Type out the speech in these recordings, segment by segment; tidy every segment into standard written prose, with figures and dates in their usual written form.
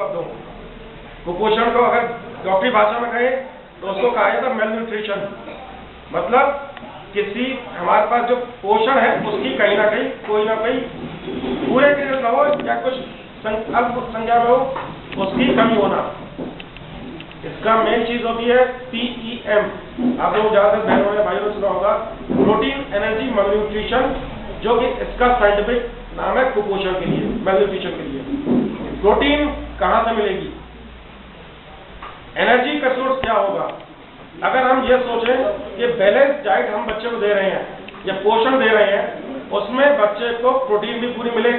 उपलब्ध हो। कुपोषण को अगर डॉक्टरी भाषा में कहें तो उसको कहा जाता है मेल न्यूट्रिशन, मतलब किसी हमारे पास जो पोषण है उसकी कहीं ना कहीं कोई ना कोई पूरे के लिए हो या कुछ अल्प संख्या में हो उसकी कमी होना। इसका मेन चीज होती है PEM, आप लोग ज्यादातर बहनों ने भाइयों ने सुना होगा, प्रोटीन एनर्जी malnutrition, जो कि इसका साइंटिफिक नाम है कुपोषण के लिए, malnutrition के लिए। प्रोटीन कहाँ से मिलेगी, एनर्जी का सोर्स क्या होगा? अगर हम ये सोचें कि बैलेंस डाइट हम बच्चे को दे रहे हैं या पोषण दे रहे हैं, उसमें बच्चे को प्रोटीन भी पूरी मिले,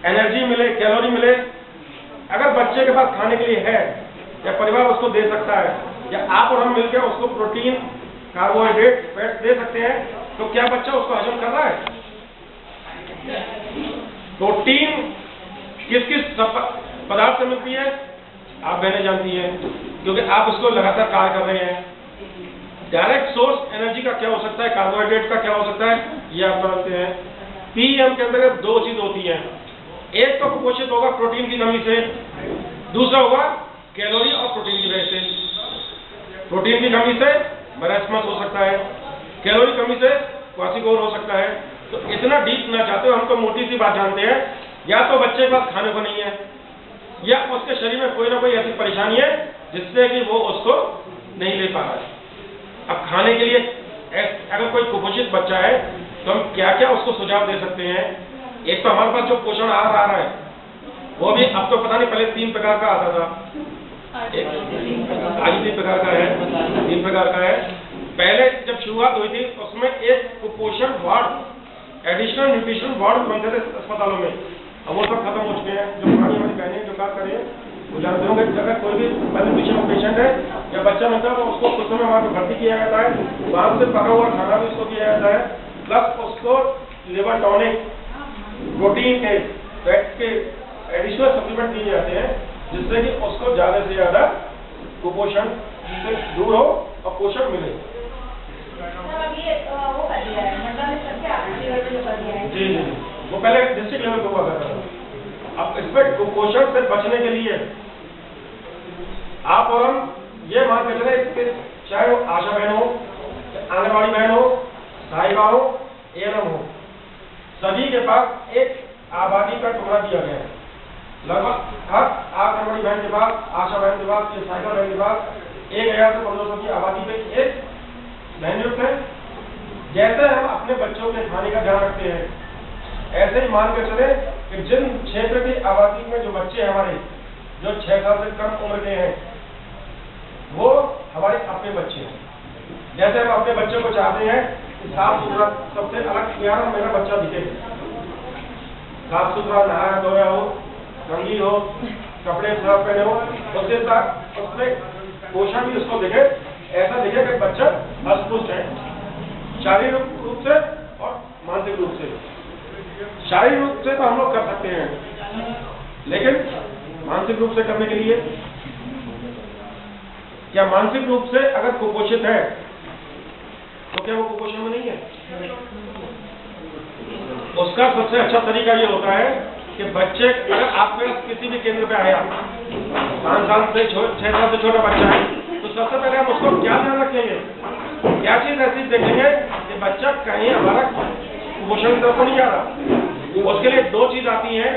एनर्जी मिले, कैलोरी मिले, अगर बच्चे के पास खाने के लिए है या परिवार उसको दे सकता है या आप और हम मिलकर उसको प्रोटीन, कार्बोहाइड्रेट, फैट दे सकते हैं, तो क्या बच्चा उसको हजम कर रहा है? प्रोटीन किस किस पदार्थ से मिलती है आप बहनें जानती हैं, क्योंकि आप उसको लगातार कार्य कर रहे हैं। डायरेक्ट सोर्स एनर्जी का क्या हो सकता है, कार्बोहाइड्रेट का क्या हो सकता है, ये आप जानते हैं। PEM के अंदर दो चीज होती हैं, एक तो कुपोषित होगा प्रोटीन की कमी से, दूसरा होगा कैलोरी और प्रोटीन की वजह से। प्रोटीन की कमी से मरासमस हो सकता है, कैलोरी कमी से क्वासिकोर हो सकता है। तो इतना डीप ना चाहते हो, हम तो मोटी सी बात जानते हैं, या तो बच्चे के पास खाने को नहीं है या उसके शरीर में कोई ना कोई ऐसी परेशानी है जिससे कि वो उसको नहीं ले पा रहा है। अब खाने के लिए अगर कोई कुपोषित बच्चा है तो हम क्या क्या उसको सुझाव दे सकते हैं? एक तो हमारे पास जो पोषण आहार आ रहा है वो भी अब तो पता नहीं, पहले 3 प्रकार का आता था, आज 3 प्रकार का है, 3 प्रकार का है। पहले जब शुरुआत हुई थी उसमें एक कुपोषण वार्ड, एडिशनल न्यूट्रिशन वार्ड बनते थे अस्पतालों में, अब वो सब खत्म हो चुके हैं। जो पुरानी हमारी बहनें जो काम कर रही है वो जानते होंगे, अगर कोई भी malnutrition पेशेंट है या बच्चा मिलता है तो उसको कुछ समय वहाँ पे भर्ती किया जाता है, वहाँ से पका हुआ खाना भी उसको दिया जाता है, प्लस उसको लिवर टॉनिक, प्रोटीन के, फैट के एडिशनल सप्लीमेंट दिए जाते हैं, जिससे कि उसको ज्यादा से ज्यादा कुपोषण से दूर हो और पोषण मिले। जी जी, वो पहले डिस्ट्रिक्ट लेवल पे हुआ करता था। अब इसमें कुपोषण से बचने के लिए आप और हम ये मान के चले कि चाहे वो आशा बहन हो, आंगनबाड़ी बहन हो, सहायिका हो, ANM हो, सभी के पास एक आबादी का टुकड़ा दिया गया है। लगभग हर आंगनबाड़ी बहन के पास, आशा बहन के पास, सहायिका बहन के पास 1000 से 1500 की आबादी पे एक बहन नियुक्त है। जैसे हम अपने बच्चों के खाने का ध्यान रखते हैं, ऐसे ही मान के चले कि जिन क्षेत्र की आबादी में जो बच्चे हमारे जो 6 साल से कम उम्र के हैं वो हमारे अपने बच्चे हैं। जैसे हम अपने बच्चों को चाहते हैं कि साफ सुथरा, सबसे अलग प्यारा मेरा बच्चा दिखे, साफ सुथरा नहाया धोया हो, रंगी हो, कपड़े साफ पहने हो, उसके साथ उसमें पोषण भी उसको दिखे, ऐसा दिखे कि बच्चा हष्ट-पुष्ट है, शारीरिक रूप से और मानसिक रूप से। शारीरिक रूप से तो हम लोग कर सकते हैं, लेकिन मानसिक रूप से करने के लिए क्या मानसिक रूप से अगर कुपोषित है तो क्या वो कुपोषण में नहीं है? उसका सबसे अच्छा तरीका ये होता है कि बच्चे, अगर आपके किसी भी केंद्र पे आया 5 साल से 6 साल से छोटा बच्चा है, तो सबसे पहले हम उसको क्या ध्यान रखेंगे, क्या चीज ऐसी देखेंगे कि बच्चा कहीं हमारा कुपोषण की तरफ तो नहीं जा रहा। उसके लिए 2 चीज आती हैं,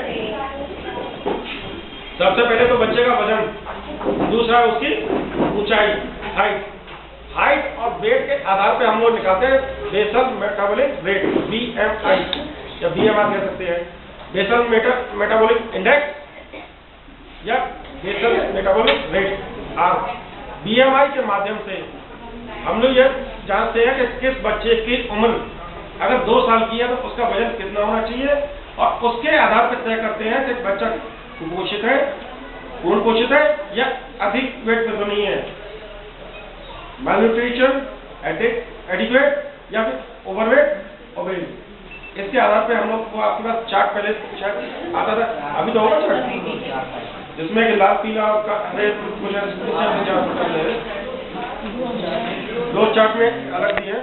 सबसे पहले तो बच्चे का वजन, दूसरा उसकी ऊंचाई, हाइट और वेट के आधार पे हम लोग निकालते हैं बेसल मेटाबॉलिक रेट, BMI या BMR कह सकते हैं, बेसल मेटाबॉलिक इंडेक्स या basal metabolic rate R। BMI के माध्यम से हम लोग ये जानते हैं कि किस बच्चे की उम्र अगर 2 साल की है तो उसका वजन कितना होना चाहिए, और उसके आधार पर तय करते हैं कि बच्चा कुपोषित है, पूर्ण पोषित है या अधिक वेट पे तो नहीं है, malnutrition, एडिक्वेट या फिर ओवरवेट, ओबेस। इसके आधार पे हम लोग को, आपके पास चार्ट पहले शायद आता था, अभी तो होगा चार्ट, जिसमें कि लाल पीला हरे कुछ 2 चार्ट में अलग दिए हैं,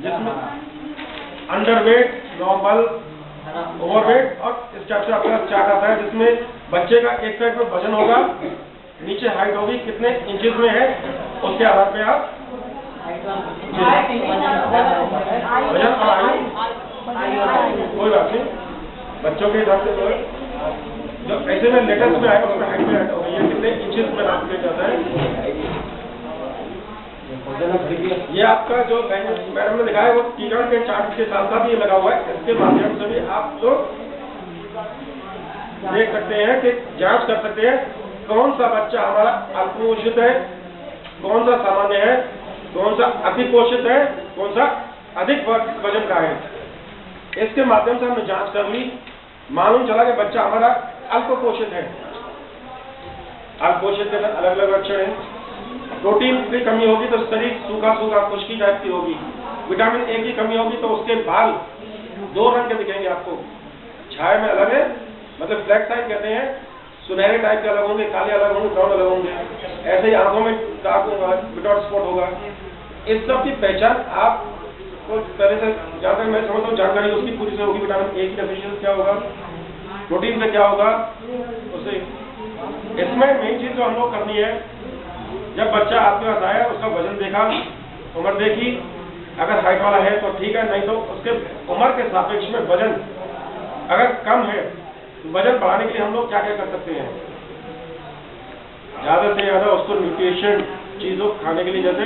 जिसमें अंडरवेट, नॉर्मल, ओवरवेट, और इस टाइप से आपका चार्ट आता है जिसमें बच्चे का एक साइड में वजन होगा, नीचे हाइट होगी, कितने इंचेस में है, उसके आधार पे आप वजन और आयु, कोई बात नहीं, बच्चों के हिसाब से जो ऐसे में लेटेस्ट में आएगा उसमें हाइट में ऐड होगी, ये कितने इंचेस में नाप लिया जाता है। ये आपका जो मैडम ने लिखा है वो किरण के चार्ट के साथ साथ ये लगा हुआ है, इसके माध्यम से भी आप लोग देख सकते हैं कि जांच कर सकते हैं कौन सा बच्चा हमारा अल्पपोषित है, कौन सा सामान्य है, कौन सा अतिपोषित है, कौन सा अधिक वजन का है। इसके माध्यम से हमने जांच कर ली, मालूम चला कि बच्चा हमारा अल्पपोषित है। अल्पपोषित के अलग अलग लक्षण हैं। प्रोटीन की कमी होगी तो शरीर सूखा सूखा खुश्की टाइप की होगी। विटामिन ए की कमी होगी तो उसके बाल 2 रंग के दिखेंगे आपको, छाया में अलग है, मतलब ब्लैक टाइप कहते हैं, सुनहरे टाइप के अलग होंगे, काले अलग होंगे, ब्राउन अलग होंगे। ऐसे ही आंखों में डार्क होगा, विदाउट स्पॉट होगा। इस सब की पहचान आप तो पहले से जहाँ तक मैं समझता हूँ जानकारी उसकी पूरी से होगी। विटामिन ए की डेफिशिएंसी क्या होगा, प्रोटीन में क्या होगा, उससे इसमें मेन चीज जो हम लोग करनी है, जब बच्चा आपके पास आया उसका वजन देखा, उम्र देखी, अगर हाइट वाला है तो ठीक है, नहीं तो उसके उम्र के सापेक्ष में वजन अगर कम है तो वजन बढ़ाने के लिए हम लोग क्या क्या कर सकते हैं, ज्यादा से ज्यादा उसको न्यूट्रिशन चीजों खाने के लिए, जैसे